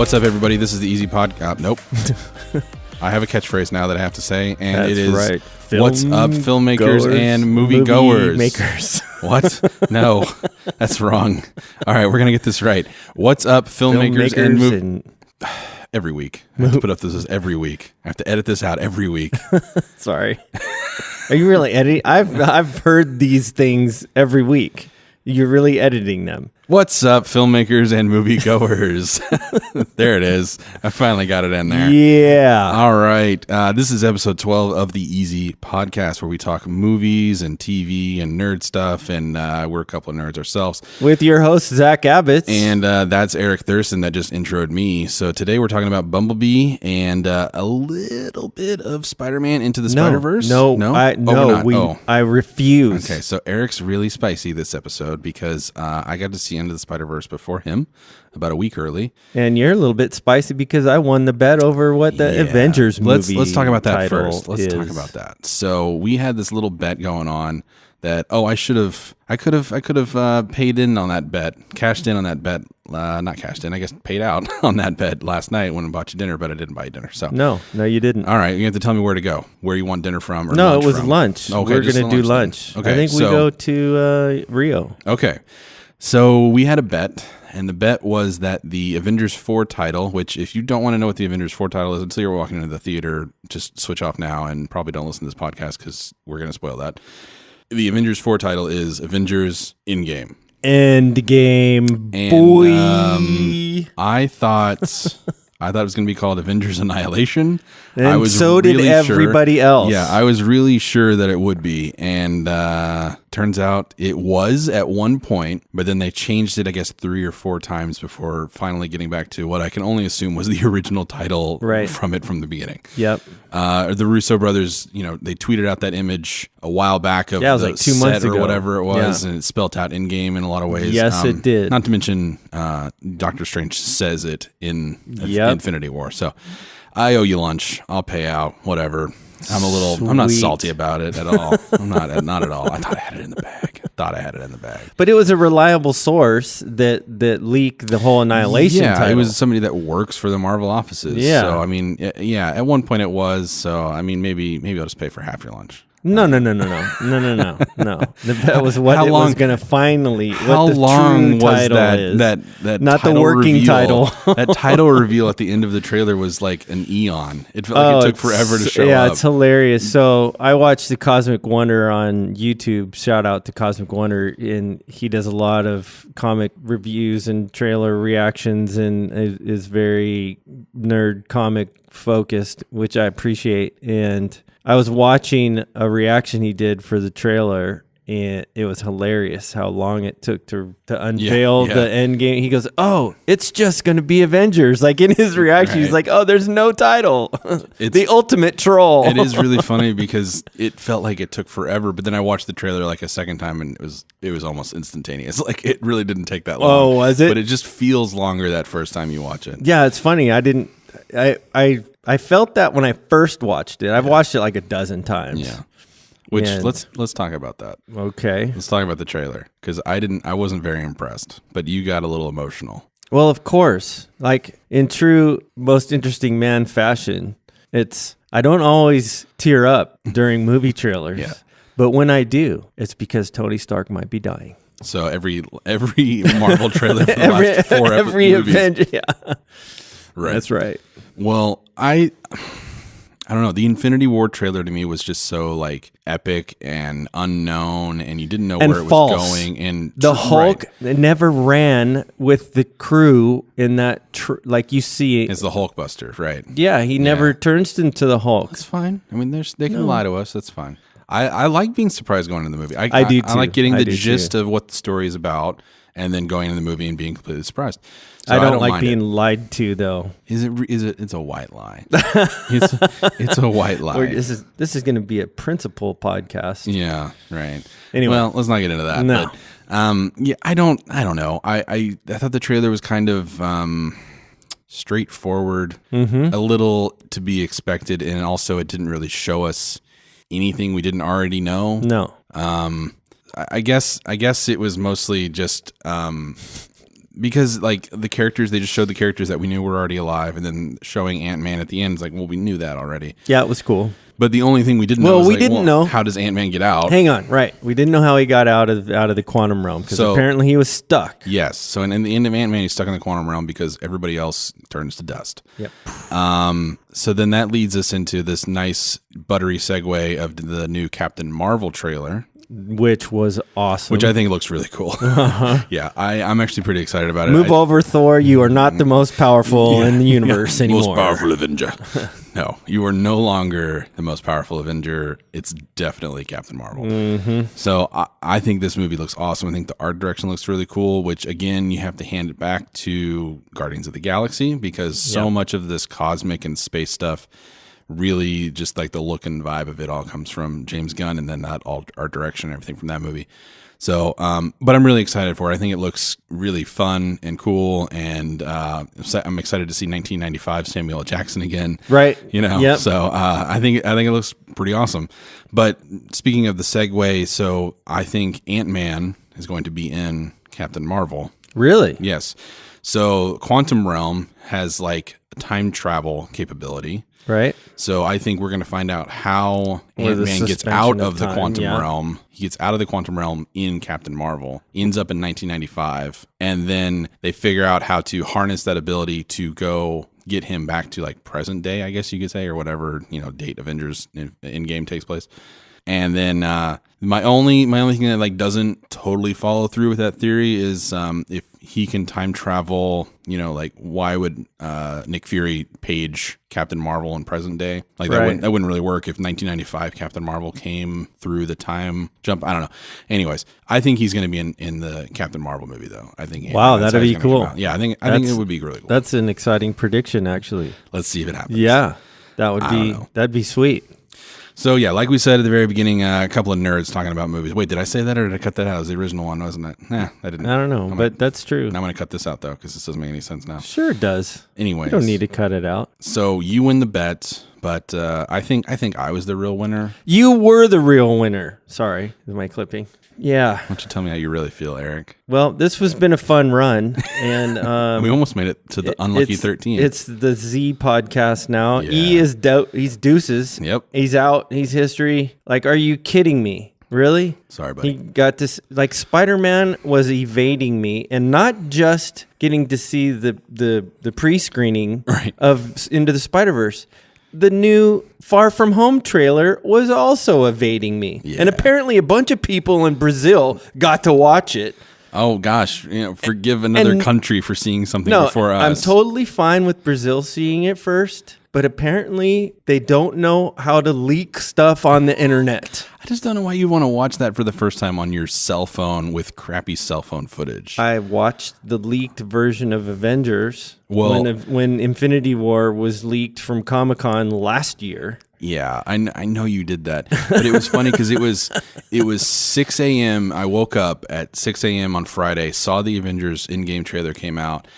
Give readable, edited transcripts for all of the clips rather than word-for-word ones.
What's up, everybody? This is the Easy Podcast. Nope. I have a catchphrase now that I have to say, and That's it is, right. What's up, filmmakers and moviegoers? Makers. What? No, that's wrong. All right, we're going to get this right. What's up, filmmakers and every week. I have to put up this every week. I have to edit this out every week. Sorry. Are you really editing? I've heard these things every week. You're really editing them. What's up, filmmakers and moviegoers? There it is. I finally got it in there. Yeah. All right. This is episode 12 of the Easy Podcast, where we talk movies and TV and nerd stuff, and we're a couple of nerds ourselves. With your host, Zach Abbott. And that's Erik Thurston that just introed me. So today we're talking about Bumblebee and a little bit of Spider-Man Into the Spider-Verse. I refuse. Okay, so Erik's really spicy this episode because I got to see Into the Spider-Verse before him about a week early. And you're a little bit spicy because I won the bet over what the Avengers movie. Let's talk about that first. Let's talk about that. So we had this little bet going on that I could have paid in on that bet, cashed in on that bet, not cashed in, I guess paid out on that bet last night when I bought you dinner, but I didn't buy you dinner. So no, you didn't. All right, you have to tell me where to go, where you want dinner from, or no, lunch it was from. lunch. Okay, we're gonna do lunch. Okay, I think we go to Rio. Okay. So we had a bet, and the bet was that the Avengers 4 title, which if you don't want to know what the Avengers 4 title is until you're walking into the theater, just switch off now and probably don't listen to this podcast because we're going to spoil that. The Avengers 4 title is Avengers Endgame. Endgame, boy. I thought it was going to be called Avengers Annihilation. And so did everybody else. Yeah, I was really sure that it would be. And turns out it was at one point, but then they changed it, I guess, 3 or 4 times before finally getting back to what I can only assume was the original title from the beginning. Yep. The Russo brothers, they tweeted out that image a while back of it was the like 2 set months or ago. whatever it was, and it spelt out Endgame in a lot of ways. Yes, it did. Not to mention Doctor Strange says it in Infinity War. So I owe you lunch. I'll pay out. Whatever. I'm not salty about it at all. I'm not at all. I thought I had it in the bag. But it was a reliable source that leaked the whole Annihilation title. It was somebody that works for the Marvel offices. Yeah. So, I mean, at one point it was. So, I mean, maybe I'll just pay for half your lunch. No. The bet was what it was going to finally. How what the long true was title that? Is. That not title the working reveal, title. That title reveal at the end of the trailer was like an eon. It felt like it took forever to show up. Yeah, it's hilarious. So I watched the Cosmic Wonder on YouTube. Shout out to Cosmic Wonder, and he does a lot of comic reviews and trailer reactions, and is very nerd comic focused, which I appreciate. And I was watching a reaction he did for the trailer, and it was hilarious how long it took to unveil the end game. He goes, "Oh, it's just going to be Avengers." Like in his reaction, he's like, "Oh, there's no title." It's the ultimate troll. It is really funny because it felt like it took forever, but then I watched the trailer like a second time, and it was almost instantaneous. Like it really didn't take that long. Oh, was it? But it just feels longer that first time you watch it. Yeah, it's funny. I felt that when I first watched it. I've watched it like a dozen times. Yeah. Let's talk about that. Okay. Let's talk about the trailer because I wasn't very impressed, but you got a little emotional. Well, of course. Like in true most interesting man fashion, I don't always tear up during movie trailers. Yeah. But when I do, it's because Tony Stark might be dying. So every Marvel trailer for the last 4 movies. Avenger, yeah. Right. That's right. Well, I don't know. The Infinity War trailer to me was just so like epic and unknown, and you didn't know where it was going. And the Hulk never ran with the crew in that. Like you see, it's the Hulkbuster, right? Yeah, he never turns into the Hulk. That's fine. I mean, they can lie to us. That's fine. I like being surprised going into the movie. I do too. I like getting the gist of what the story is about, and then going into the movie and being completely surprised. So I don't like being lied to, though. Is it? It's a white lie. It's a white lie. This is going to be a principal podcast. Yeah. Right. Anyway, well, let's not get into that. No. But, I don't know. I thought the trailer was kind of straightforward, a little to be expected, and also it didn't really show us anything we didn't already know. No. I guess it was mostly just because like the characters, they just showed the characters that we knew were already alive, and then showing Ant-Man at the end is like, well, we knew that already. Yeah, it was cool. But the only thing we didn't know was know. How does Ant-Man get out? Hang on, right? We didn't know how he got out of the quantum realm because apparently he was stuck. Yes. So in the end of Ant-Man, he's stuck in the quantum realm because everybody else turns to dust. Yep. So then that leads us into this nice buttery segue of the new Captain Marvel trailer. Which was awesome. Which I think looks really cool. Yeah, I'm actually pretty excited about it. Move over, Thor. You are not the most powerful in the universe anymore. Most powerful Avenger. No, you are no longer the most powerful Avenger. It's definitely Captain Marvel. Mm-hmm. So I think this movie looks awesome. I think the art direction looks really cool, which, again, you have to hand it back to Guardians of the Galaxy because so much of this cosmic and space stuff really just like the look and vibe of it all comes from James Gunn, and then that all art direction and everything from that movie. So, but I'm really excited for it. I think it looks really fun and cool, and I'm excited to see 1995 Samuel L. Jackson again. Right. Yep. So I think it looks pretty awesome. But speaking of the segue, so I think Ant-Man is going to be in Captain Marvel. Really? Yes. So Quantum Realm has like a time travel capability. Right. So I think we're going to find out how Ant-Man gets out of the quantum realm. He gets out of the quantum realm in Captain Marvel, ends up in 1995, and then they figure out how to harness that ability to go get him back to like present day, I guess you could say, or whatever, date Avengers in game takes place. And then my only thing that like doesn't totally follow through with that theory is if he can time travel, like why would Nick Fury page Captain Marvel in present day? Like that wouldn't really work if 1995 Captain Marvel came through the time jump. I don't know. Anyways, I think he's going to be in the Captain Marvel movie though. I think. Wow, that'd be cool. Yeah, I think it would be really cool. That's an exciting prediction, actually. Let's see if it happens. Yeah, that'd be sweet. So, yeah, like we said at the very beginning, a couple of nerds talking about movies. Wait, did I say that or did I cut that out? It was the original one, wasn't it? Nah, I didn't. I don't know, but that's true. I'm going to cut this out, though, because this doesn't make any sense now. Sure it does. Anyways. You don't need to cut it out. So, you win the bet, but I think I was the real winner. You were the real winner. Sorry, is my clipping. Yeah. Why don't you tell me how you really feel, Eric? Well, this has been a fun run, and we almost made it to the unlucky 13. It's the Z podcast now. Yeah. E is he's deuces. Yep. He's out. He's history. Like, are you kidding me? Really? Sorry, buddy. He got this. Like, Spider-Man was evading me, and not just getting to see the pre-screening of Into the Spider-Verse. The new Far From Home trailer was also evading me. Yeah. And apparently a bunch of people in Brazil got to watch it. Oh, gosh. Forgive another country for seeing something before us. I'm totally fine with Brazil seeing it first, but apparently they don't know how to leak stuff on the internet. I just don't know why you want to watch that for the first time on your cell phone with crappy cell phone footage. I watched the leaked version of Avengers when Infinity War was leaked from Comic-Con last year. Yeah, I know you did that, but it was funny because it was 6 a.m. I woke up at 6 a.m. on Friday, saw the Avengers in-game trailer came out.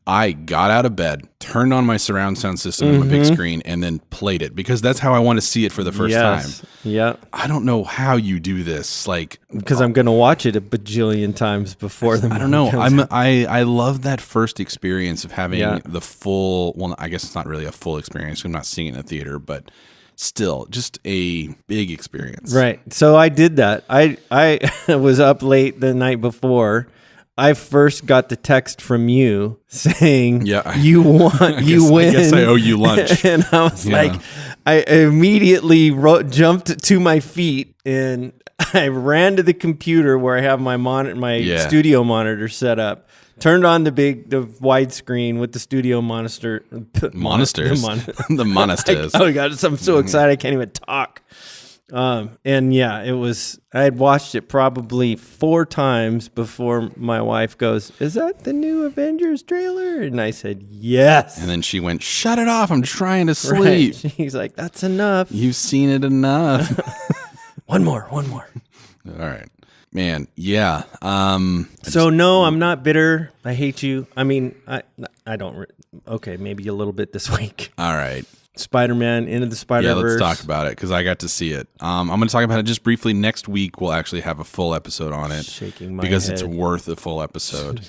I got out of bed, turned on my surround sound system on my big screen, and then played it because that's how I want to see it for the first time. Yeah. I don't know how you do this, because I'm going to watch it a bajillion times before the movie. I don't know. I love that first experience of having the full. Well, I guess it's not really a full experience. I'm not seeing it in a theater, but still, just a big experience. Right. So I did that. I was up late the night before. I first got the text from you saying, you win. I guess I owe you lunch. And I was like, I immediately jumped to my feet and I ran to the computer where I have my studio monitor set up. Turned on the widescreen with the studio monitor. Monsters? The monsters. Oh, God, I'm so excited I can't even talk. And yeah, I had watched it probably 4 times before my wife goes, "Is that the new Avengers trailer?" And I said, "Yes." And then she went, "Shut it off. I'm trying to sleep." Right. She's like, "That's enough. You've seen it enough." One more. All right. Man, yeah. No, I'm not bitter. I hate you. I mean, I don't. Okay, maybe a little bit this week. All right. Spider-Man, Into the Spider-Verse. Yeah, let's talk about it because I got to see it. I'm going to talk about it just briefly. Next week, we'll actually have a full episode on it. Shaking my because head. It's worth a full episode.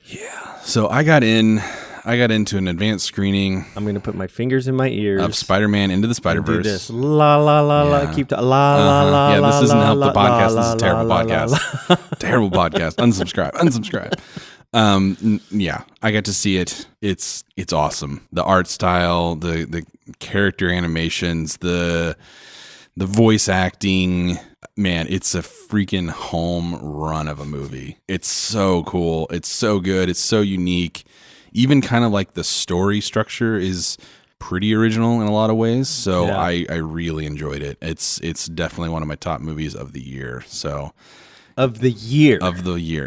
Yeah. So I got into an advanced screening. I'm going to put my fingers in my ears. Of Spider-Man Into the Spider-Verse. Do this. La, la, la, la. Keep la, la, la, yeah, this doesn't help the podcast. La, this is a terrible podcast. Terrible podcast. Unsubscribe. Yeah, I got to see it. It's awesome. The art style, the character animations, the voice acting. Man, it's a freaking home run of a movie. It's so cool. It's so good. It's so unique. Even kind of like the story structure is pretty original in a lot of ways. So yeah. I really enjoyed it. It's definitely one of my top movies of the year. So of the year.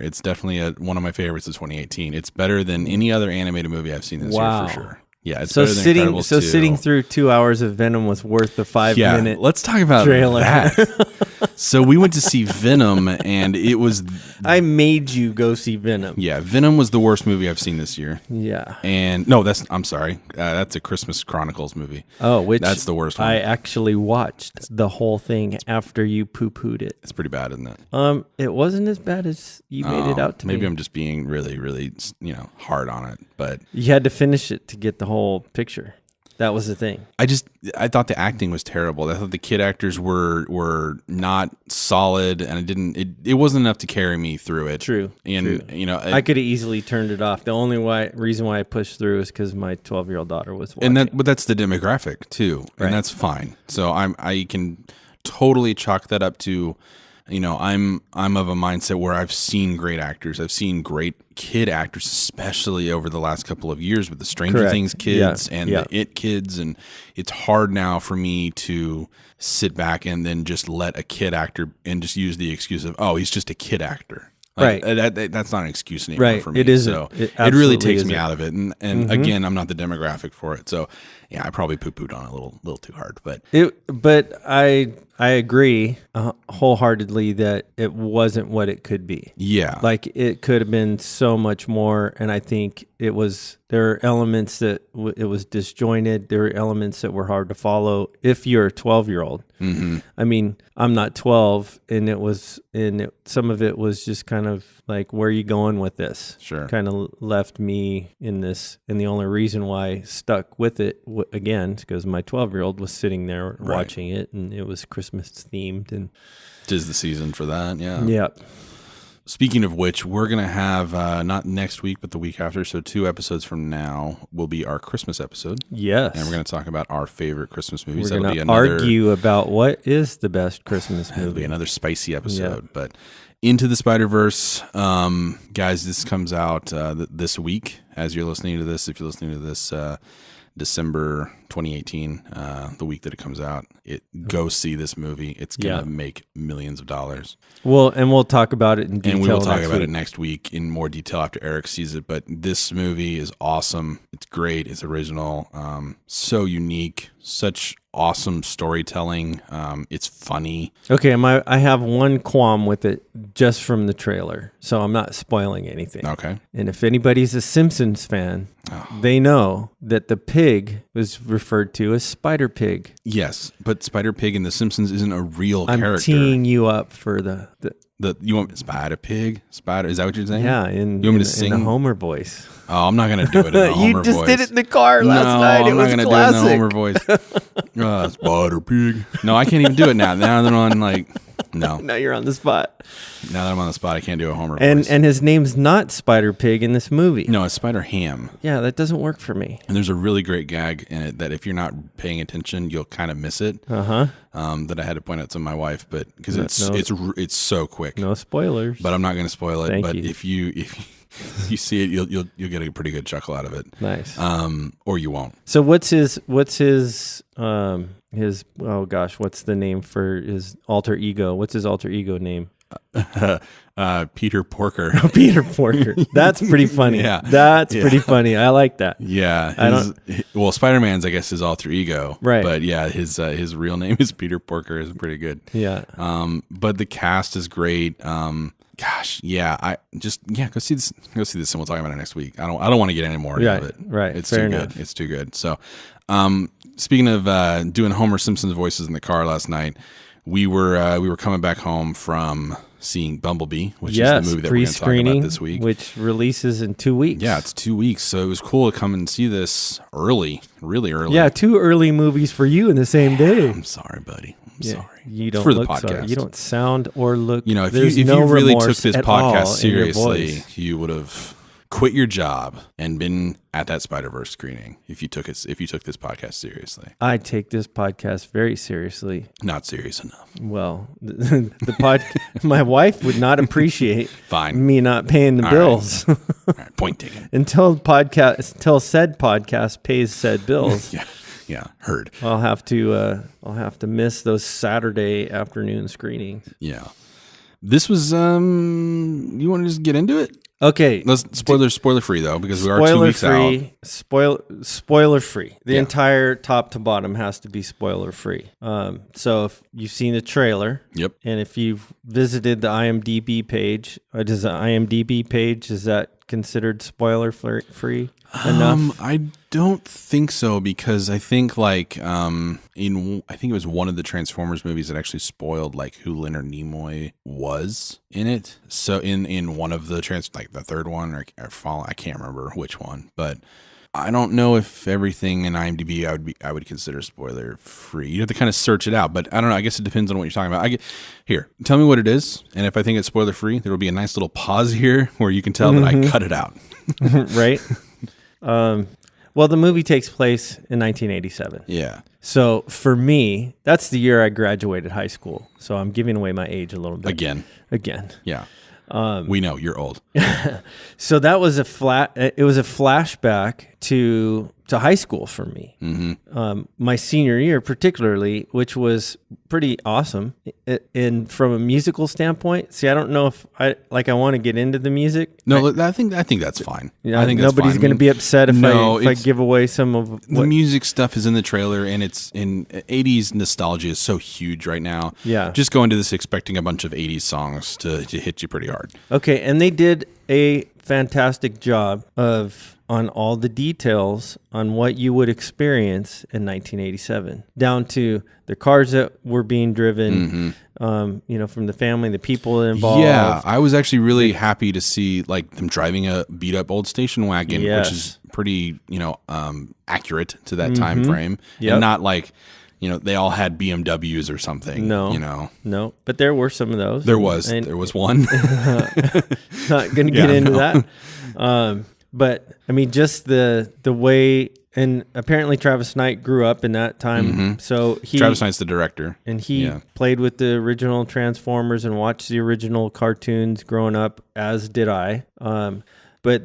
It's definitely one of my favorites of 2018. It's better than any other animated movie I've seen this year for sure. Yeah, it's better than Incredibles 2. Sitting through 2 hours of Venom was worth the 5-minute. Let's talk about trailer. That. So we went to see Venom, and it was. I made you go see Venom. Yeah, Venom was the worst movie I've seen this year. Yeah, and no, I'm sorry, that's a Christmas Chronicles movie. Oh, that's the worst one. I actually watched the whole thing after you poo-pooed it. It's pretty bad, isn't it? It wasn't as bad as you made it out to maybe be. I'm just being really, really, hard on it, but you had to finish it to get the whole picture. That was the thing. I thought the acting was terrible. I thought the kid actors were not solid, and it wasn't enough to carry me through it. True. And true. I could have easily turned it off. The only reason why I pushed through is because my 12-year-old daughter was watching. But that's the demographic too, and that's fine. So I can totally chalk that up to. I'm of a mindset where I've seen great actors. I've seen great kid actors, especially over the last couple of years with the Stranger Things kids and the It kids. And it's hard now for me to sit back and then just let a kid actor and just use the excuse of, oh, he's just a kid actor. Like, that's not an excuse anymore for me. It isn't. So it really takes me out of it. And again, I'm not the demographic for it. So yeah, I probably poo-pooed on it a little too hard. But I agree wholeheartedly that it wasn't what it could be. Yeah. Like it could have been so much more. And I think there are elements that it was disjointed. There are elements that were hard to follow if you're a 12-year-old. Mm-hmm. I mean, I'm not 12 and some of it was just kind of like, where are you going with this? Sure. Kind of left me in this. And the only reason why I stuck with it again is because my 12-year-old was sitting there watching it and it was Christmas themed. And 'tis the season for that. Yeah. Yeah. Speaking of which, we're going to have, not next week, but the week after, so 2 episodes from now will be our Christmas episode. Yes. And we're going to talk about our faguate Christmas movies. We're going to argue about what is the best Christmas movie. It'll be another spicy episode. Yeah. But Into the Spider-Verse, guys, this comes out this week as you're listening to this. If you're listening to this December 2018, the week that it comes out, go see this movie. It's going to make millions of dollars. Well, and we'll talk about it in detail. And we will talk about it next week in more detail after Erik sees it. But this movie is awesome. It's great. It's original. So unique. Such awesome storytelling. It's funny. Okay, I have one qualm with it just from the trailer, so I'm not spoiling anything. Okay. And if anybody's a Simpsons fan, they know that the pig was referred to as Spider Pig. Yes, but Spider Pig in The Simpsons isn't a real character. I'm teeing you up for the you want Spider Pig? Spider, is that what you're saying? Yeah, you want me to sing in the Homer voice. Oh, I'm not going to do it in the Homer voice. You just did it in the car last night. I'm not going to do it in the Homer voice. Spider Pig. No, I can't even do it now. Now that I'm on no. Now you're on the spot. Now that I'm on the spot, I can't do a Homer voice. And his name's not Spider Pig in this movie. No, it's Spider Ham. Yeah, that doesn't work for me. And there's a really great gag in it that if you're not paying attention, you'll kind of miss it. That I had to point out to my wife, but because it's so quick. No spoilers. But I'm not going to spoil it. Thank but you. if you see it, you'll get a pretty good chuckle out of it. Nice. Or you won't. So what's his what's the name for his alter ego? What's his alter ego name? Peter Porker. Peter Porker. That's pretty funny. Yeah. That's pretty funny. I like that. Yeah. Spider-Man's, I guess, his alter ego. Right. But yeah, his real name is Peter Porker. Is pretty good. Yeah. But the cast is great. Go see this. Go see this, and we'll talk about it next week. I don't want to get any more of it. Right. It's Fair too enough. good. It's too good. So, speaking of doing Homer Simpson's voices in the car last night, we were coming back home from seeing Bumblebee, which is the movie that we're going to talk about this week. Which releases in 2 weeks. Yeah, it's 2 weeks. So it was cool to come and see this early, really early. Yeah, 2 early movies for you in the same day. I'm sorry, buddy. I'm sorry. You don't for the look podcast. sorry. You don't sound or look. You know, if there's you no really took remorse this at podcast all in your seriously, voice. you would have quit your job and been at that Spider-Verse screening. If you took this podcast seriously, I take this podcast very seriously. not serious enough. Well, my wife would not appreciate Fine. me not paying the All bills All right, point taken. until said podcast pays said bills. Yeah, heard. I'll have to miss those Saturday afternoon screenings. Yeah, this was. You want to just get into it? Okay, Let's spoiler free though, because we are 2 weeks out. Spoiler free. The Yeah. entire top to bottom has to be spoiler free. So if you've seen the trailer, Yep. and if you've visited the IMDb page, is that considered spoiler free enough? I don't think so, because I think I think it was one of the Transformers movies that actually spoiled like who Leonard Nimoy was in it. So in one of the the third one or I can't remember which one, but I don't know if everything in IMDb I would consider spoiler free. You have to kind of search it out, but I don't know. I guess it depends on what you're talking about. Here, tell me what it is, and if I think it's spoiler free, there will be a nice little pause here where you can tell that I cut it out. Right. Well, the movie takes place in 1987. Yeah. So for me, that's the year I graduated high school. So I'm giving away my age a little bit. Again. Yeah. We know you're old. So that was it was a flashback to high school for me. Mm-hmm. My senior year particularly, which was pretty awesome. And from a musical standpoint, see, I don't know if I want to get into the music. No, I think that's fine. Yeah, I think that's nobody's fine. going to be upset if I it's- give away some of the music stuff is in the trailer, and it's in 80s nostalgia is so huge right now. Yeah. Just go into this expecting a bunch of 80s songs to hit you pretty hard. Okay, and they did a fantastic job on all the details on what you would experience in 1987, down to the cars that were being driven, from the family, the people involved. Yeah, I was actually really happy to see them driving a beat up old station wagon, Yes. which is pretty, accurate to that time frame, Yep. and not they all had BMWs or something. No, but there were some of those. There was one. Not going to get into that. But I mean, just the way, and apparently Travis Knight grew up in that time. So Travis Knight's the director, and he played with the original Transformers and watched the original cartoons growing up, as did I. But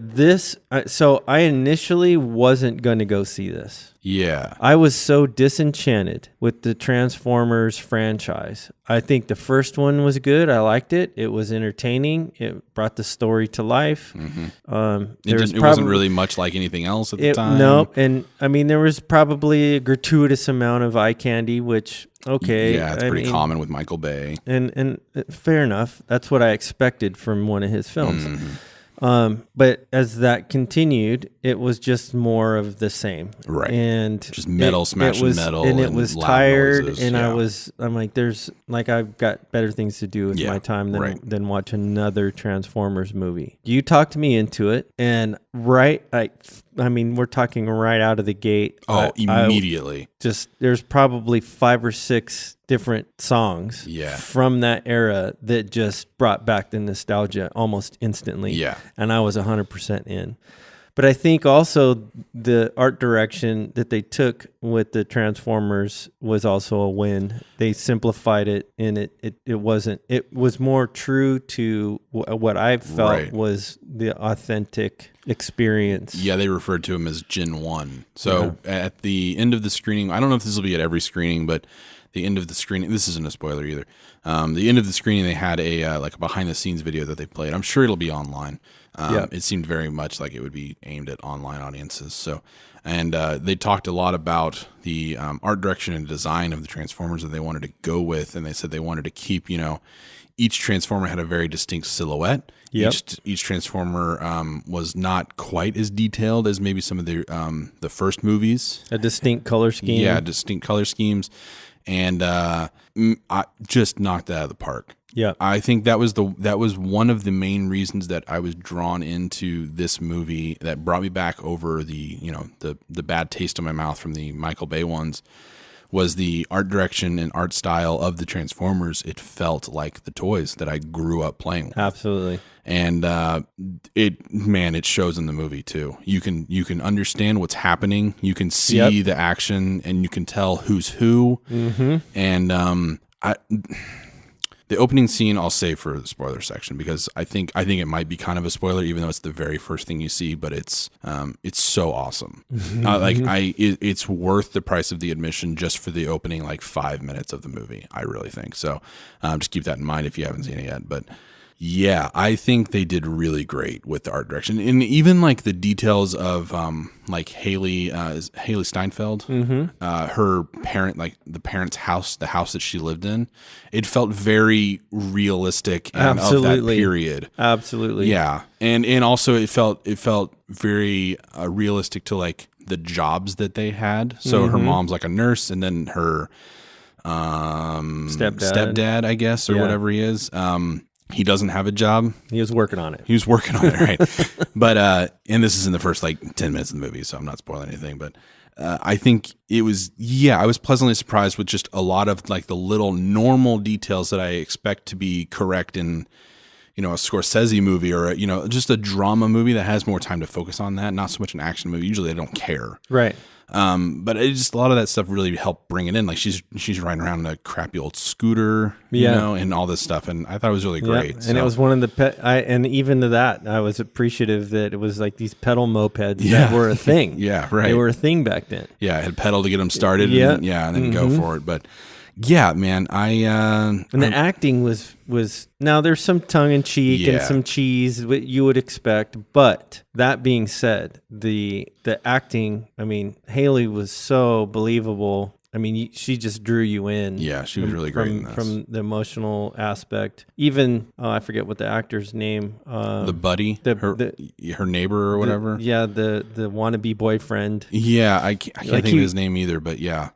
so I initially wasn't going to go see this. Yeah. I was so disenchanted with the Transformers franchise. I think the first one was good. I liked it. It was entertaining. It brought the story to life. It wasn't really much like anything else at the time. No, and I mean, there was probably a gratuitous amount of eye candy, which, okay. Yeah, it's pretty common with Michael Bay. And fair enough. That's what I expected from one of his films. But as that continued, it was just more of the same. Right. And just metal smashing metal. And it was tired. Noises. And I'm like, I've got better things to do with my time than watch another Transformers movie. You talked me into it. And I mean, we're talking right out of the gate. Oh, immediately. There's probably 5 or 6 different songs from that era that just brought back the nostalgia almost instantly. Yeah. And I was 100% in. But I think also the art direction that they took with the Transformers was also a win. They simplified it, and it was more true to what I felt was the authentic experience. Yeah, they referred to him as Gen 1. So at the end of the screening, I don't know if this will be at every screening, but the end of the screening, this isn't a spoiler either. The end of the screening, they had a behind the scenes video that they played. I'm sure it'll be online. It seemed very much like it would be aimed at online audiences. So, and they talked a lot about the art direction and design of the Transformers that they wanted to go with, and they said they wanted to keep, each Transformer had a very distinct silhouette. Yep. Each Transformer was not quite as detailed as maybe some of the first movies. A distinct color scheme. Yeah, distinct color schemes. and I just knocked it out of the park. Yeah. I think that was one of the main reasons that I was drawn into this movie, that brought me back over the bad taste in my mouth from the Michael Bay ones, was the art direction and art style of the Transformers. It felt like the toys that I grew up playing with. Absolutely. And it shows in the movie too. You can understand what's happening. You can see the action, and you can tell who's who. Mm-hmm. And the opening scene I'll save for the spoiler section, because I think it might be kind of a spoiler, even though it's the very first thing you see. But it's so awesome. It's worth the price of the admission just for the opening 5 minutes of the movie. I really think so. Just keep that in mind if you haven't seen it yet. But yeah, I think they did really great with the art direction, and even the details of Haley Steinfeld, her parent, the parents' house, the house that she lived in. It felt very realistic and of that period. Absolutely, yeah, and also it felt very realistic to the jobs that they had. So her mom's a nurse, and then her stepdad, I guess, or whatever he is. He doesn't have a job. He was working on it. Right? But and this is in the first 10 minutes of the movie, so I'm not spoiling anything. But I think it was, I was pleasantly surprised with just a lot of the little normal details that I expect to be correct in a Scorsese movie, or just a drama movie that has more time to focus on that. Not so much an action movie. Usually I don't care. Right. But it just, a lot of that stuff really helped bring it in. She's riding around in a crappy old scooter, and all this stuff. And I thought it was really great. And it was one of the and even to that, I was appreciative that it was these pedal mopeds that were a thing. Yeah, right. They were a thing back then. Yeah, I had pedal to get them started. And then go for it. But yeah, man, and the acting was now there's some tongue in cheek and some cheese, what you would expect. But that being said, the acting, Haley was so believable. She just drew you in. Yeah, she was really great in this. From the emotional aspect. Even, I forget what the actor's name. The buddy, her neighbor or whatever. The wannabe boyfriend. Yeah, I can't think of his name either, but yeah.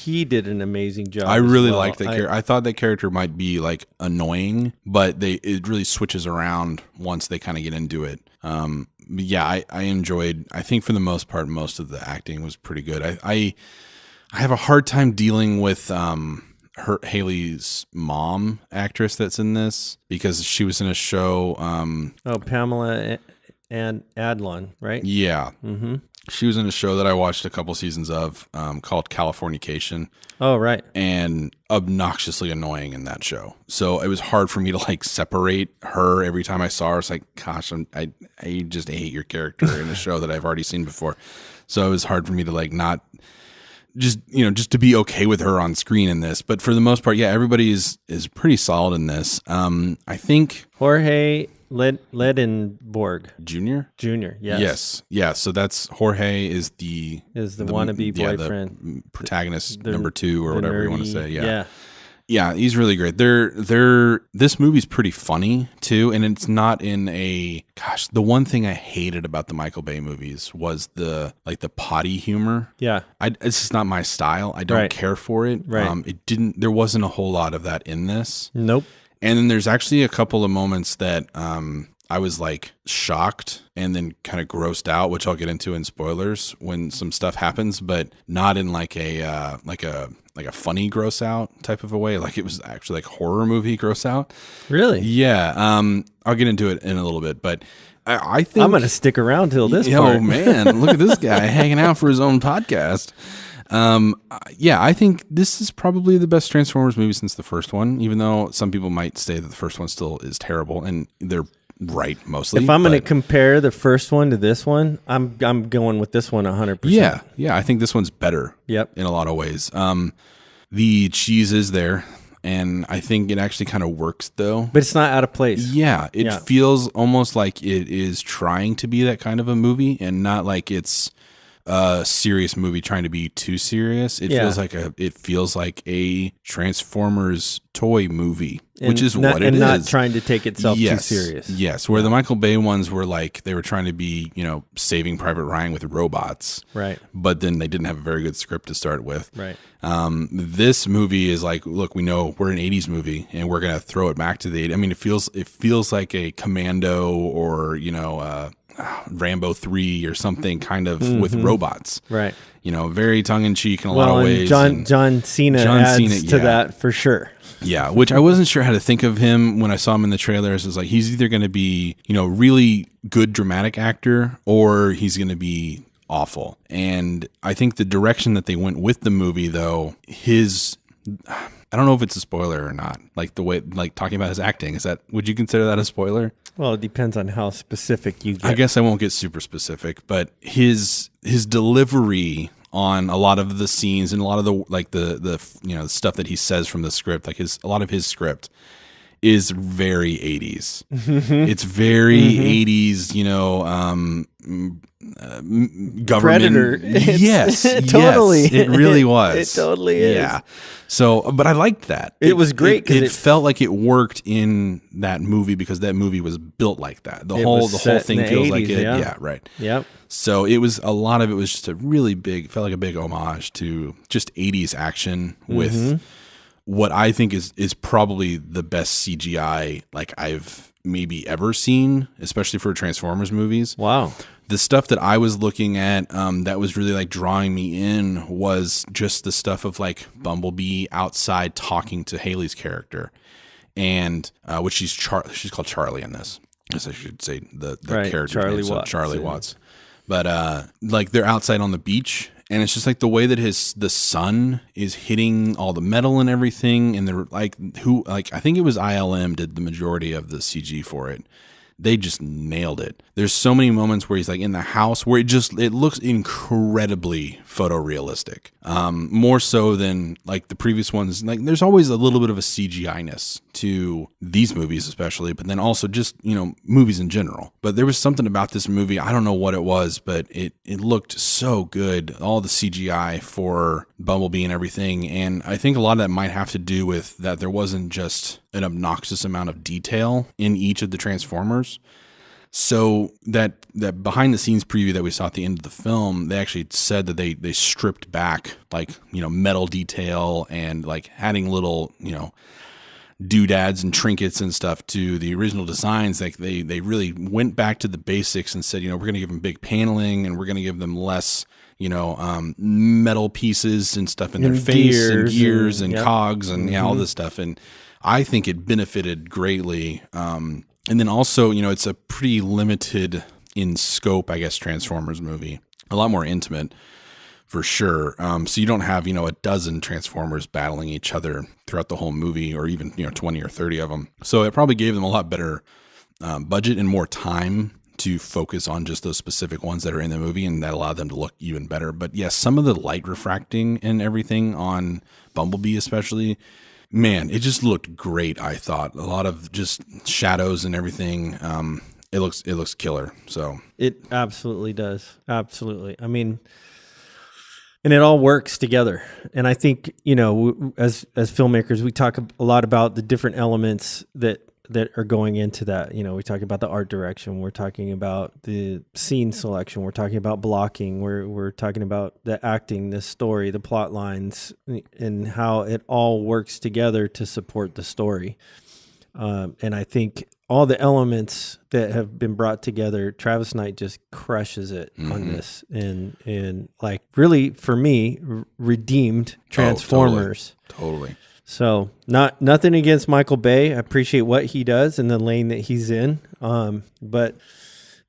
He did an amazing job. I really liked that character. I thought that character might be annoying, but it really switches around once they kind of get into it. I enjoyed. I think for the most part, most of the acting was pretty good. I have a hard time dealing with Haley's mom actress that's in this, because she was in a show. Pamela and Adlon, right? Yeah. Mm-hmm. She was in a show that I watched a couple seasons of called Californication. Oh, right. And obnoxiously annoying in that show. So it was hard for me to separate her every time I saw her. It's gosh, I just hate your character in a show that I've already seen before. So it was hard for me to not just to be okay with her on screen in this. But for the most part, everybody is pretty solid in this. I think Jorge Ledenborg Jr. Yes. Yeah. So that's Jorge is the wannabe boyfriend, the protagonist number 2 or whatever you want to say. Yeah, he's really great. This movie's pretty funny too, and it's not in the one thing I hated about the Michael Bay movies was the potty humor. Yeah. It's just not my style. I don't care for it. Right. There wasn't a whole lot of that in this. Nope. And then there's actually a couple of moments that I was shocked and then kind of grossed out, which I'll get into in spoilers when some stuff happens, but not in a funny gross out type of a way. It was actually horror movie gross out. Really? Yeah. I'll get into it in a little bit, but I think I'm going to stick around till this part. Oh man, look at this guy hanging out for his own podcast. I think this is probably the best Transformers movie since the first one, even though some people might say that the first one still is terrible, and they're right mostly. If I'm going to compare the first one to this one, I'm going with this one 100%. Yeah, I think this one's better. Yep. In a lot of ways. The cheese is there, and I think it actually kind of works though. But it's not out of place. Yeah, it feels almost like it is trying to be that kind of a movie, and not like it's a serious movie trying to be too serious. It feels like a Transformers toy movie, which is what it is. And not trying to take itself too serious. Yes, where the Michael Bay ones were like, they were trying to be, Saving Private Ryan with robots. Right. But then they didn't have a very good script to start with. Right. This movie is like, look, we know we're an 80s movie and we're going to throw it back to the 80s. I mean, it feels like a Commando or, Rambo 3 or something kind of with robots. Right. Very tongue-in-cheek in a lot of ways. John Cena adds to that for sure. Yeah, which I wasn't sure how to think of him when I saw him in the trailers. It's like he's either going to be, really good dramatic actor or he's going to be awful. And I think the direction that they went with the movie, though, I don't know if it's a spoiler or not. Like the way, talking about his acting, would you consider that a spoiler? Well, it depends on how specific you get. I guess I won't get super specific, but his delivery on a lot of the scenes and a lot of the stuff that he says from the script, a lot of his script is very 80s. It's very 80s, government. Predator. Yes. Totally. Yes, it really was. It totally is. Yeah. So, but I liked that. It was great. It felt like it worked in that movie because that movie was built like that. The whole thing feels 80s, like it. yeah. Yeah, right. Yep. So a lot of it was just felt like a big homage to just 80s action with what I think is probably the best CGI I've maybe ever seen, especially for Transformers movies. Wow. The stuff that I was looking at that was really drawing me in was just the stuff of Bumblebee outside talking to Haley's character, and which she's called Charlie in this. I guess I should say the character Charlie name, Watts. Charlie Watts. But they're outside on the beach, and it's just the way that the sun is hitting all the metal and everything, and they're I think it was ILM did the majority of the CG for it. They just nailed it. There's so many moments where he's in the house where it looks incredibly photorealistic. More so than the previous ones. There's always a little bit of a CGI-ness to these movies especially, but then also just, movies in general. But there was something about this movie, I don't know what it was, but it looked so good. All the CGI for Bumblebee and everything. And I think a lot of that might have to do with that there wasn't just an obnoxious amount of detail in each of the Transformers. So that behind the scenes preview that we saw at the end of the film, they actually said that they stripped back metal detail and adding little, doodads and trinkets and stuff to the original designs. They really went back to the basics and said, we're going to give them big paneling and we're going to give them less, metal pieces and stuff in their face and gears and cogs and all this stuff. And I think it benefited greatly. And then also, it's a pretty limited in scope, I guess, Transformers movie. A lot more intimate, for sure. So you don't have, a dozen Transformers battling each other throughout the whole movie, or even, 20 or 30 of them. So it probably gave them a lot better budget and more time to focus on just those specific ones that are in the movie, and that allowed them to look even better. But yes, some of the light refracting and everything on Bumblebee especially, man, it just looked great. I thought a lot of just shadows and everything. It looks killer. So it absolutely does. Absolutely. I mean, and it all works together. And I think, as filmmakers, we talk a lot about the different elements that are going into that. We talk about the art direction. We're talking about the scene selection. We're talking about blocking. We're talking about the acting, the story, the plot lines, and how it all works together to support the story. And I think all the elements that have been brought together, Travis Knight just crushes it on this, and really for me redeemed Transformers. Totally. So nothing against Michael Bay. I appreciate what he does in the lane that he's in. But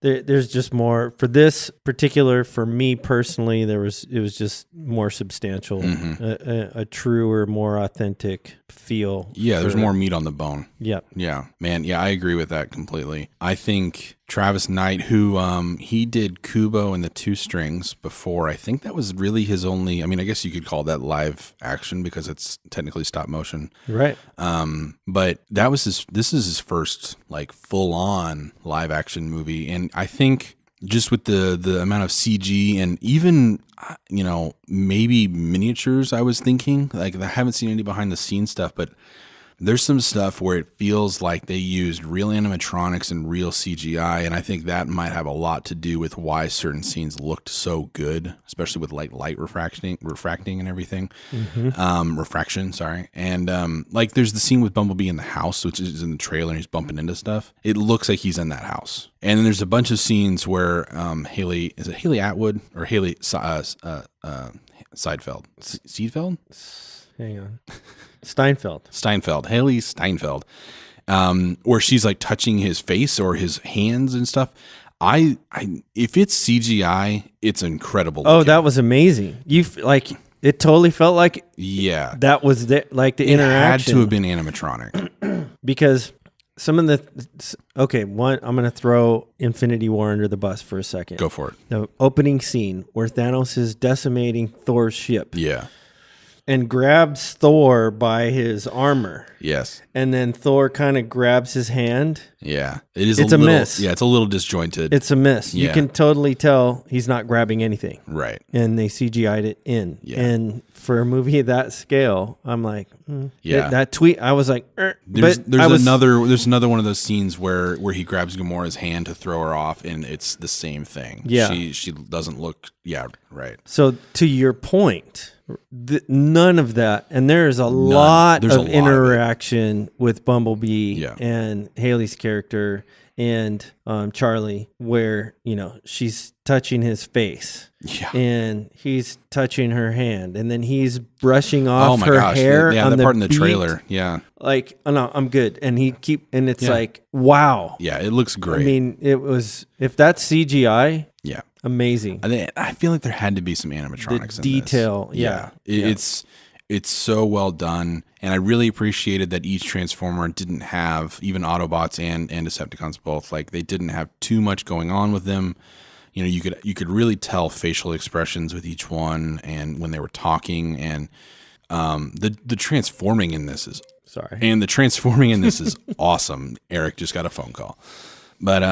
there's just more for this particular, for me personally, it was just more substantial, a truer, more authentic feel. Yeah. There's more meat on the bone. Yep. Yeah, man. Yeah. I agree with that completely. I think Travis Knight, who he did Kubo and the Two Strings before. I think that was really his only. I mean, I guess you could call that live action because it's technically stop motion, right? But that was this is his first full on live action movie, and I think just with the amount of CG and even, maybe miniatures, I was thinking. Like, I haven't seen any behind the scenes stuff, but there's some stuff where it feels like they used real animatronics and real CGI, and I think that might have a lot to do with why certain scenes looked so good, especially with like light refracting and everything. Refraction, sorry. And like there's the scene with Bumblebee in the house, which is in the trailer, and he's bumping into stuff. It looks like he's in that house. And then there's a bunch of scenes where Haley Atwood or Haley Seidfeld? Seidfeld? Hang on. Steinfeld. Haley Steinfeld. Where she's like touching his face or his hands and stuff. If it's CGI, it's incredible. Oh, that was amazing. It totally felt like that was the interaction. It had to have been animatronic. Because some of I'm going to throw Infinity War under the bus for a second. Go for it. The opening scene where Thanos is decimating Thor's ship. Yeah. And grabs Thor by his armor. Yes. And then Thor kind of grabs his hand. Yeah. It's a miss. Yeah, it's a little disjointed. It's a miss. Yeah. You can totally tell he's not grabbing anything. Right. And they CGI'd it in. Yeah. And for a movie of that scale, I'm like, yeah. That tweet, I was like, There's another one of those scenes where he grabs Gamora's hand to throw her off, and it's the same thing. Yeah. She doesn't look. Yeah. Right. So to your point, none of that, and there's a lot of interaction with Bumblebee and Haley's character and Charlie, where she's touching his face, and he's touching her hand, and then he's brushing off her hair. Yeah, on that the part in the beat. trailer. Yeah, like, oh no, I'm good, and it's like, wow. Yeah, it looks great. I mean, it was, if that's CGI. Yeah. Amazing. I feel like there had to be some animatronics in detail. This. Yeah. It's so well done. And I really appreciated that each Transformer didn't have, even Autobots and Decepticons both, like they didn't have too much going on with them. You could really tell facial expressions with each one and when they were talking, and the transforming in this is awesome. Erik just got a phone call. But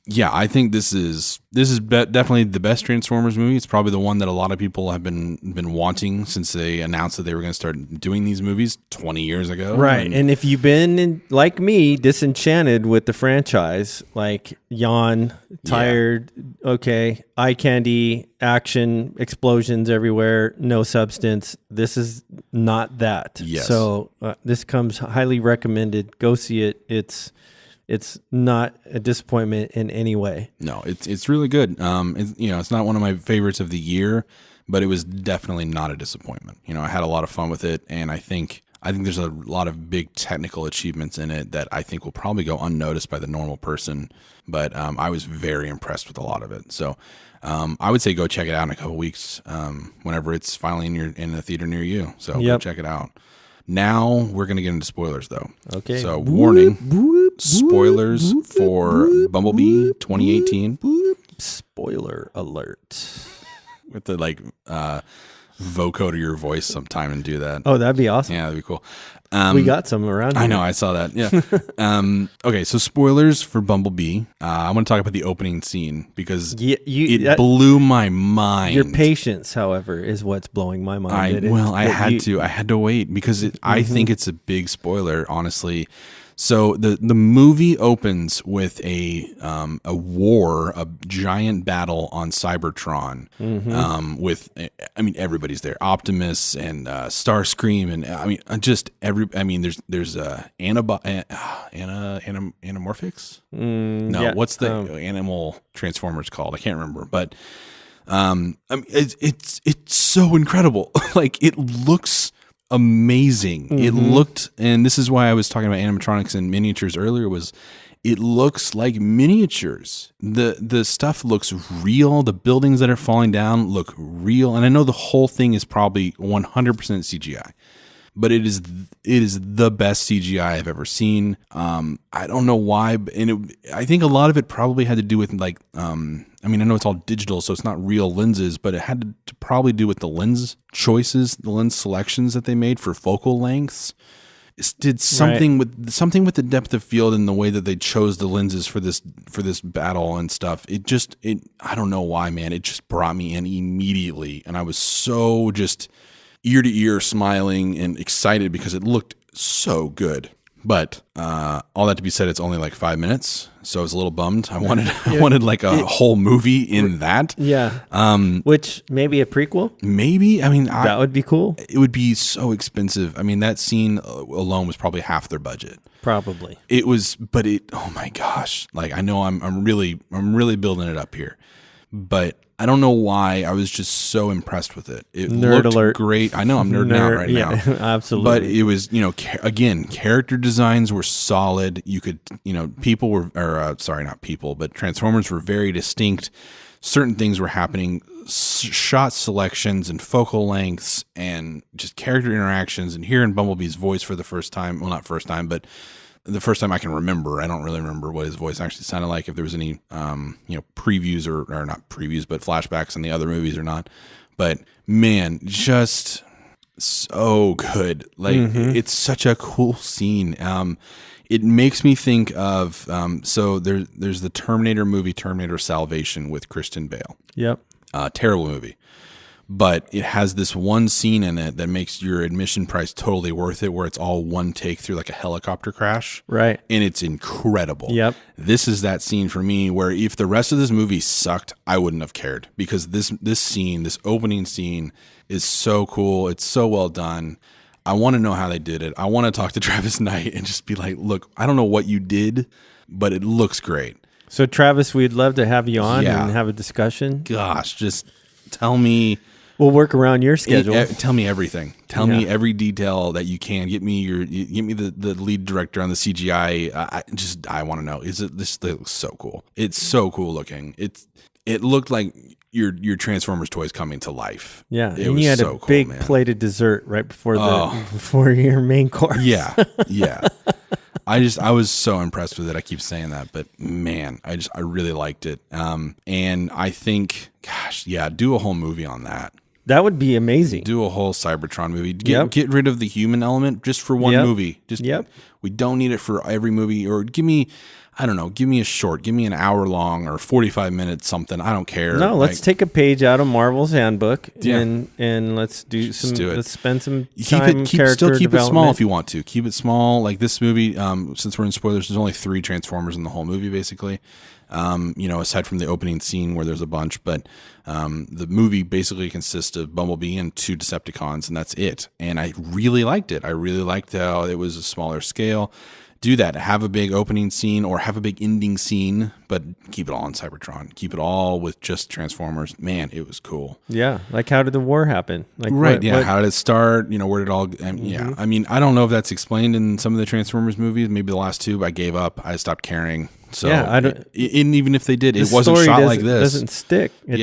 yeah, I think this is definitely the best Transformers movie. It's probably the one that a lot of people have been wanting since they announced that they were going to start doing these movies 20 years ago. Right. And if you've been, like me, disenchanted with the franchise, like yawn, tired, okay, eye candy, action, explosions everywhere, no substance, this is not that. Yes. So this comes highly recommended. Go see it. It's not a disappointment in any way. No, it's really good. It's not one of my favorites of the year, but it was definitely not a disappointment. I had a lot of fun with it, and I think there's a lot of big technical achievements in it that I think will probably go unnoticed by the normal person. But I was very impressed with a lot of it. So I would say go check it out in a couple weeks, whenever it's finally in a theater near you. So go check it out. Now we're going to get into spoilers, though. Okay. So warning, spoilers for Bumblebee 2018. Spoiler alert. With the vocoder to your voice sometime and do that. Oh, that'd be awesome. Yeah, that'd be cool. We got some around here. I know, I saw that. Yeah. Okay, so spoilers for Bumblebee. I want to talk about the opening scene because it blew my mind. Your patience, however, is what's blowing my mind. I had to wait because I think it's a big spoiler, honestly. So the movie opens with a giant battle on Cybertron, with everybody's there, Optimus and Starscream, and there's anamorphics. What's the animal Transformers called? I can't remember, but it's so incredible. Like, it looks amazing. It looked, and this is why I was talking about animatronics and miniatures earlier, was it looks like miniatures. The stuff looks real. The buildings that are falling down look real. And I know the whole thing is probably 100% CGI, but it is the best CGI I've ever seen. I don't know why, I think a lot of it probably had to do with I know it's all digital, so it's not real lenses, but it had to probably do with the lens choices, the lens selections that they made for focal lengths. did something with the depth of field and the way that they chose the lenses for this battle and stuff. I don't know why, man. It just brought me in immediately, and I was so just ear to ear smiling and excited because it looked so good. But all that to be said, it's only like 5 minutes, so I was a little bummed. I wanted like a whole movie in that. Yeah. Which maybe a prequel? Maybe. I mean, that would be cool. It would be so expensive. I mean, that scene alone was probably half their budget. Probably. It was, but oh my gosh! Like I know I'm really building it up here, but I don't know why I was just so impressed with it. It Nerd looked alert. great. I know I'm nerding out right now. Absolutely. But it was, again, character designs were solid. You could, people were, sorry, not people, but Transformers were very distinct. Certain things were happening, shot selections and focal lengths and just character interactions. And hearing Bumblebee's voice for the first time, well, not first time, but the first time I can remember. I don't really remember what his voice actually sounded like, if there was any, previews or not previews, but flashbacks in the other movies or not. But man, just so good. Like it's such a cool scene. It makes me think of, so there's the Terminator movie, Terminator Salvation with Christian Bale. Yep. Terrible movie. But it has this one scene in it that makes your admission price totally worth it, where it's all one take through like a helicopter crash. Right. And it's incredible. Yep. This is that scene for me where if the rest of this movie sucked, I wouldn't have cared, because this scene, this opening scene is so cool. It's so well done. I want to know how they did it. I want to talk to Travis Knight and just be like, look, I don't know what you did, but it looks great. So Travis, we'd love to have you on and have a discussion. Gosh, just tell me. We'll work around your schedule. Tell me everything. Tell me every detail that you can. Get me the lead director on the CGI. I want to know. This looks so cool. It's so cool looking. It looked like your Transformers toys coming to life. Yeah, it and was you had so a cool, big man. plate of dessert right before before your main course. Yeah. I was so impressed with it. I keep saying that, but man, I really liked it. And I think, gosh, yeah, do a whole movie on that. That would be amazing. Do a whole Cybertron movie. Get rid of the human element just for one movie. We don't need it for every movie. Or give me a short. Give me an hour long or 45 minutes something. I don't care. No, let's take a page out of Marvel's handbook and let's do let's do it. Let's spend some time character keep it small if development. you want to. Keep it small. Like this movie, since we're in spoilers, there's only 3 Transformers in the whole movie, basically. Aside from the opening scene where there's a bunch, but the movie basically consists of Bumblebee and 2 Decepticons, and that's it. And I really liked it. I really liked how it was a smaller scale. Do that. Have a big opening scene or have a big ending scene, but keep it all in Cybertron. Keep it all with just Transformers. Man, it was cool. Yeah, like how did the war happen? Like How did it start? Where did it all? Yeah, I mean, I don't know if that's explained in some of the Transformers movies. Maybe the last 2, I gave up. I stopped caring. So yeah, I don't. And even if they did, it wasn't shot like this. It doesn't stick. It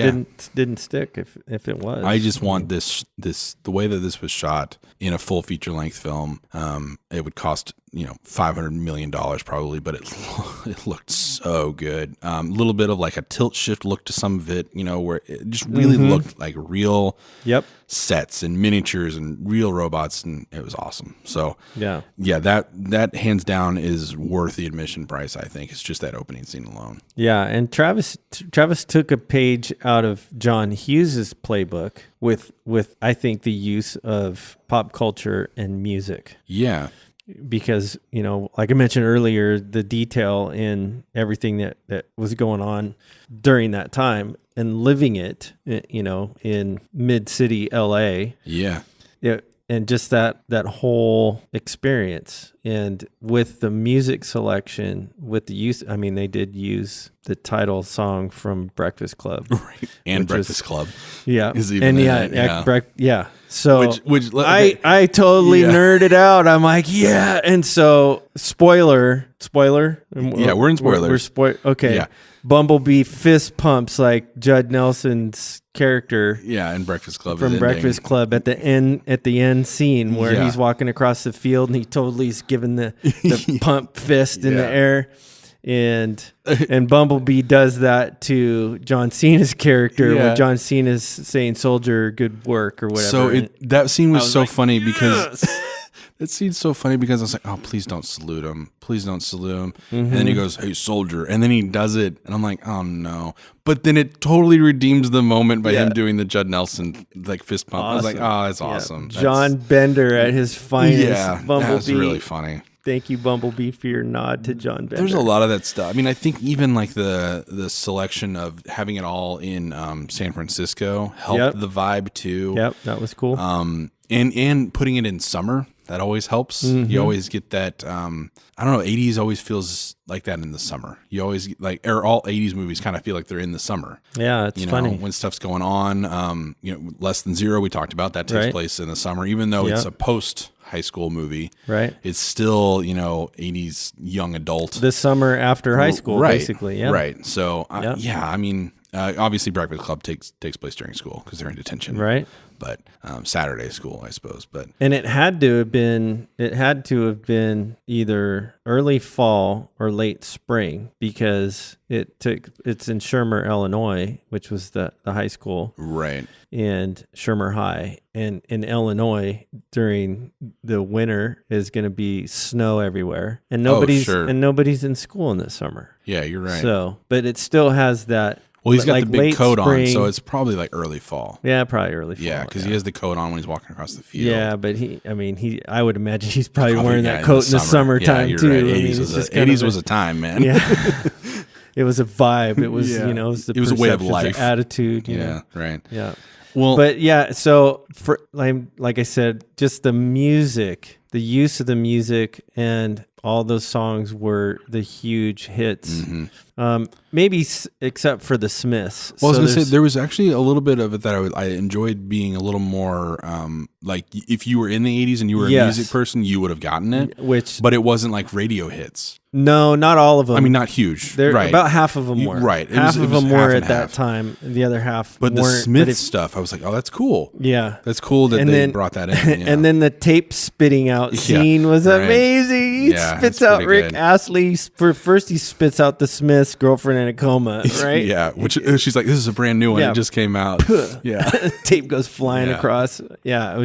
didn't stick if it was. I just want this the way that this was shot in a full feature length film. It would cost $500 million probably, but it looked so good. A little bit of like a tilt shift look to some of it, where it just really looked like real sets and miniatures and real robots, and it was awesome. So yeah, that hands down is worth the admission price. I think it's just that opening scene alone. Yeah, and Travis took a page out of John Hughes's playbook with I think the use of pop culture and music. Yeah. Because, like I mentioned earlier, the detail in everything that was going on during that time and living it, in mid-city LA. Yeah. And just that whole experience. And with the music selection, with the use, I mean, they did use the title song from Breakfast Club. Right. And Breakfast Club. Yeah. Yeah. So I totally nerded out. I'm like, yeah. And so spoiler. Yeah, we're in spoilers. Okay. Yeah. Bumblebee fist pumps like Judd Nelson's character. Yeah, in Breakfast Club. From Breakfast Club at the end scene where he's walking across the field and he totally is giving the pump fist in the air. And Bumblebee does that to John Cena's character when John Cena's saying "Soldier, good work" or whatever. So that scene was so funny because That scene's so funny because I was like, oh, please don't salute him. Please don't salute him. And then he goes, hey, soldier. And then he does it. And I'm like, oh, no. But then it totally redeems the moment by him doing the Judd Nelson like fist pump. Awesome. I was like, oh, that's awesome. John Bender at his finest. Yeah, Bumblebee. That's really funny. Thank you, Bumblebee, for your nod to John Bender. There's a lot of that stuff. I mean, I think even like the selection of having it all in San Francisco helped the vibe too. Yep, that was cool. And putting it in summer, that always helps. You always get that. I don't know. 80s always feels like that in the summer. You always like, or all 80s movies kind of feel like they're in the summer. Yeah, it's funny when stuff's going on. Less Than Zero we talked about that takes place in the summer, even though it's a post high school movie. Right. It's still 80s young adult. The summer after high school, basically. Yeah. Right. So I mean, obviously Breakfast Club takes place during school because they're in detention. Right. But Saturday school, I suppose. And it had to have been either early fall or late spring because it's in Shermer, Illinois, which was the high school. Right. And Shermer High. And in Illinois during the winter is going to be snow everywhere. And nobody's in school in the summer. Yeah, you're right. So, but it still has that. Well, he's got like the big coat spring. on, so it's probably like early fall. Yeah, probably early fall. Yeah, because he has the coat on when he's walking across the field. Yeah, but I would imagine he's probably wearing that coat in the summertime too. Right. 80s was a time, man. Yeah. It was a vibe. It was, it was the a way of life, attitude. Right. Yeah. Well, but yeah, so for like I said, just the music, the use of the music, and all those songs were the huge hits. Maybe except for the Smiths. Well, I was going to say there was actually a little bit of it that I enjoyed being a little more like if you were in the 80s and you were a music person, you would have gotten it. But it wasn't like radio hits. No, not all of them. I mean, not huge. About half of them were. Right. Half of them were at that time. The other half But weren't. the Smith stuff, I was like, oh, that's cool. Yeah. That's cool that they brought that in. Yeah. And then the tape spitting out scene was amazing. He spits out Rick Astley. First, he spits out the Smiths, Girlfriend in a Coma, right? Yeah. Which she's like, this is a brand new one. It just came out. Yeah. Tape goes flying across. Yeah.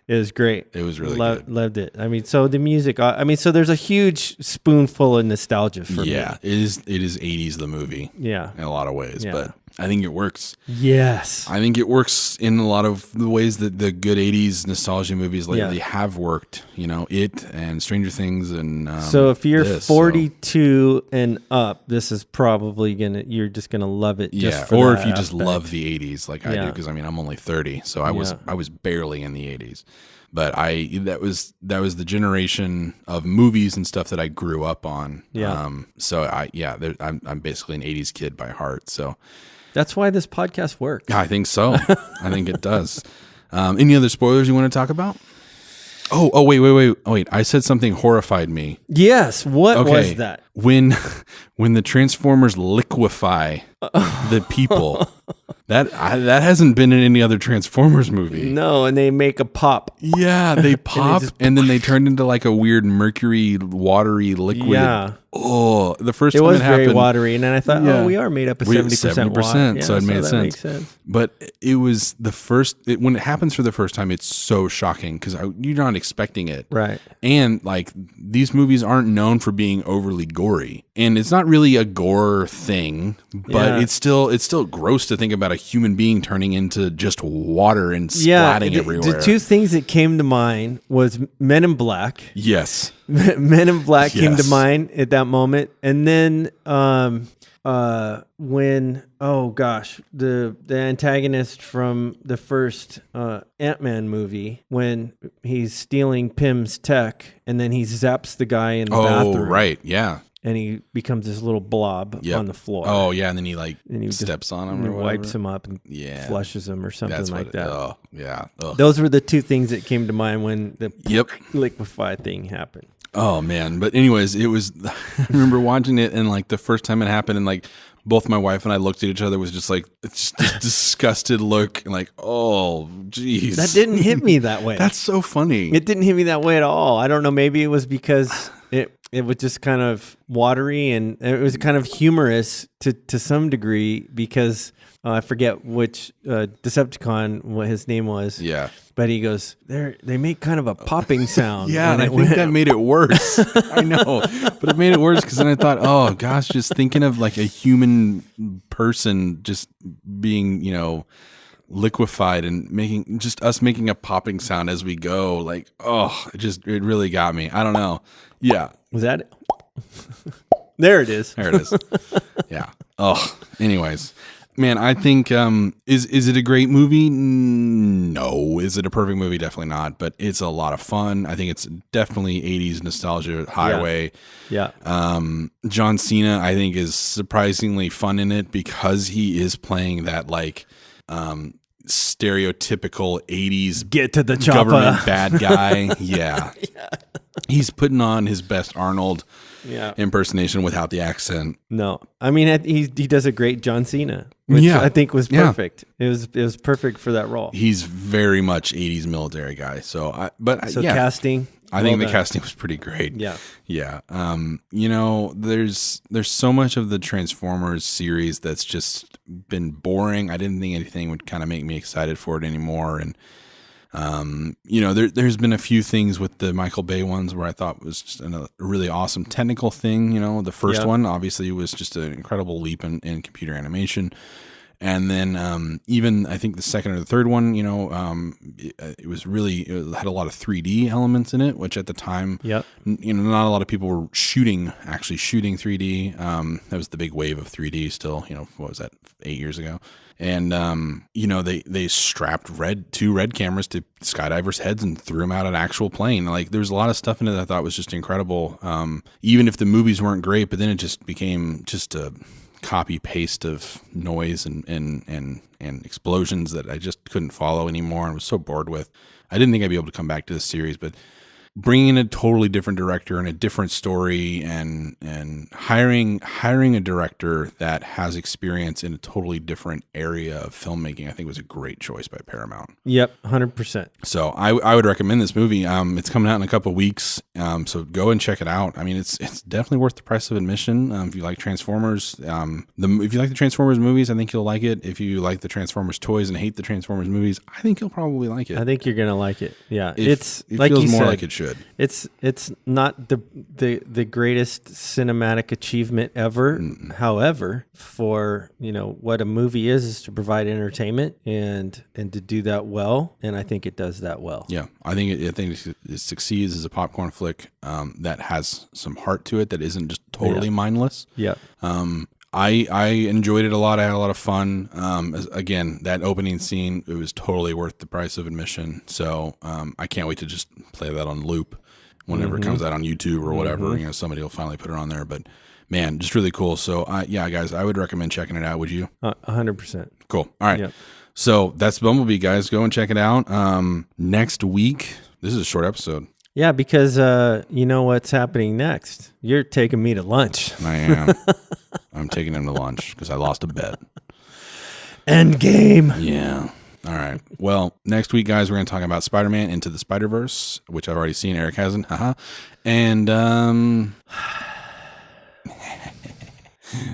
It was great. It was really good. Loved it. I mean, so the music, so there's a huge spoonful of nostalgia for me. Yeah, it is 80s, the movie. Yeah. In a lot of ways, but I think it works. Yes. I think it works in a lot of the ways that the good 80s nostalgia movies lately have worked. It and Stranger Things and so if you're 42 and up, this is probably you're just gonna love it. Just for if you just love the 80s like I do, because I'm only 30, so I was barely in the 80s. But that was the generation of movies and stuff that I grew up on. Yeah. I'm basically an 80s kid by heart. So that's why this podcast works. I think so. I think it does. Any other spoilers you want to talk about? Oh, wait. I said something horrified me. Yes. What was that? When the Transformers liquefy the people. That hasn't been in any other Transformers movie. No, and they make a pop. Yeah, they pop and then they turn into like a weird mercury watery liquid. Yeah. Oh, the first time it happened, very watery, and then I thought, we are made up of 70% water. So it made sense. Makes sense. But it was the first when it happens for the first time, it's so shocking because you're not expecting it, right? And like these movies aren't known for being overly gory, and it's not really a gore thing, but it's still gross to think about a human being turning into just water and splatting everywhere. The two things that came to mind was Men in Black. Yes. Men in Black came to mind at that moment, and then when the antagonist from the first Ant-Man movie, when he's stealing Pym's tech and then he zaps the guy in the bathroom. Oh, right, yeah. And he becomes this little blob on the floor. Oh, yeah, and then he steps on him and or wipes him up and flushes him or something like that. Oh, yeah. Ugh. Those were the two things that came to mind when the liquefy thing happened. Oh, man. But anyways, it was, I remember watching it and like the first time it happened and like both my wife and I looked at each other was just like, it's just a disgusted look and like, oh, geez. That didn't hit me that way. That's so funny. It didn't hit me that way at all. I don't know. Maybe it was because it was just kind of watery, and it was kind of humorous to some degree because I forget which Decepticon what his name was. Yeah. But he goes, they make kind of a popping sound. Yeah, and I think that made it worse. I know, but it made it worse because then I thought, oh gosh, just thinking of like a human person just being, liquefied and making a popping sound as we go. Like, oh, it really got me. I don't know. Yeah. Was that it? There it is. There it is. Yeah. Oh, anyways. Man, I think, is it a great movie? No. Is it a perfect movie? Definitely not. But it's a lot of fun. I think it's definitely 80s nostalgia highway. Yeah. John Cena, I think, is surprisingly fun in it because he is playing that like stereotypical 80s get to the chopper government bad guy. Yeah. He's putting on his best Arnold impersonation without the accent. No, I mean he does a great John Cena, which I think was perfect. It was perfect for that role. He's very much 80s military guy. So casting. I think the casting was pretty great. Yeah. Yeah. There's so much of the Transformers series that's just been boring. I didn't think anything would kind of make me excited for it anymore. And there's been a few things with the Michael Bay ones where I thought was just a really awesome technical thing. The first one obviously was just an incredible leap in computer animation. And then even I think the second or the third one, it was really, it had a lot of 3D elements in it, which at the time, not a lot of people were shooting 3D. That was the big wave of 3D still, what was that, 8 years ago? And, they strapped two red cameras to skydivers' heads and threw them out an actual plane. Like there's a lot of stuff in it that I thought was just incredible. Even if the movies weren't great, but then it just became just a copy paste of noise and explosions that I just couldn't follow anymore and was so bored with. I didn't think I'd be able to come back to this series, but bringing in a totally different director and a different story and hiring a director that has experience in a totally different area of filmmaking, I think was a great choice by Paramount. Yep, 100%. So I would recommend this movie. It's coming out in a couple of weeks, so go and check it out. I mean, it's definitely worth the price of admission. If you like Transformers, if you like the Transformers movies, I think you'll like it. If you like the Transformers toys and hate the Transformers movies, I think you'll probably like it. I think you're gonna like it. Yeah, it like feels you more said, like it should. It's not the greatest cinematic achievement ever. However, for what a movie is to provide entertainment and to do that well, and I think it does that well. Yeah, I think it succeeds as a popcorn flick that has some heart to it that isn't just totally mindless. Yeah. I enjoyed it a lot. I had a lot of fun. Again, that opening scene, it was totally worth the price of admission. So I can't wait to just play that on loop whenever it comes out on YouTube or whatever. Somebody will finally put it on there. But man, just really cool. So guys, I would recommend checking it out. Would you? 100%. Cool. All right. Yep. So that's Bumblebee, guys. Go and check it out. Next week, this is a short episode. Yeah, because you know what's happening next. You're taking me to lunch. I am. I'm taking him to lunch because I lost a bet. End game. Yeah. All right. Well, next week, guys, we're going to talk about Spider-Man Into the Spider-Verse, which I've already seen. Erik hasn't. And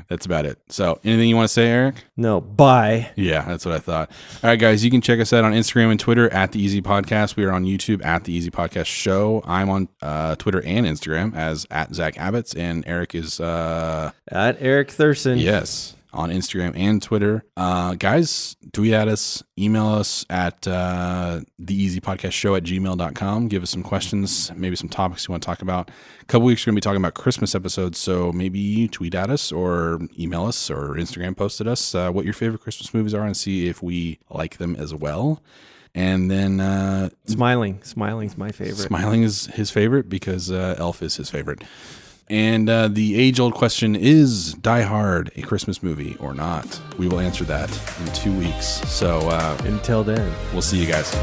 that's about it. So anything you want to say, Erik? No. Bye. Yeah, that's what I thought. All right, guys, you can check us out on Instagram and Twitter at TheEZPodcast. We are on YouTube at TheEZPodcastShow. I'm on Twitter and Instagram as at Zach Abbots, and Erik is at Erik Thurston. Yes, on Instagram and Twitter. Guys, tweet at us, email us at TheEZPodcastShow@gmail.com. Give us some questions, maybe some topics you want to talk about. A couple weeks, we're going to be talking about Christmas episodes, so maybe tweet at us or email us or Instagram post at us what your favorite Christmas movies are and see if we like them as well. And then Smiling's my favorite. Smiling is his favorite because Elf is his favorite. And the age-old question is, Die Hard a Christmas movie or not? We will answer that in 2 weeks. So until then, we'll see you guys.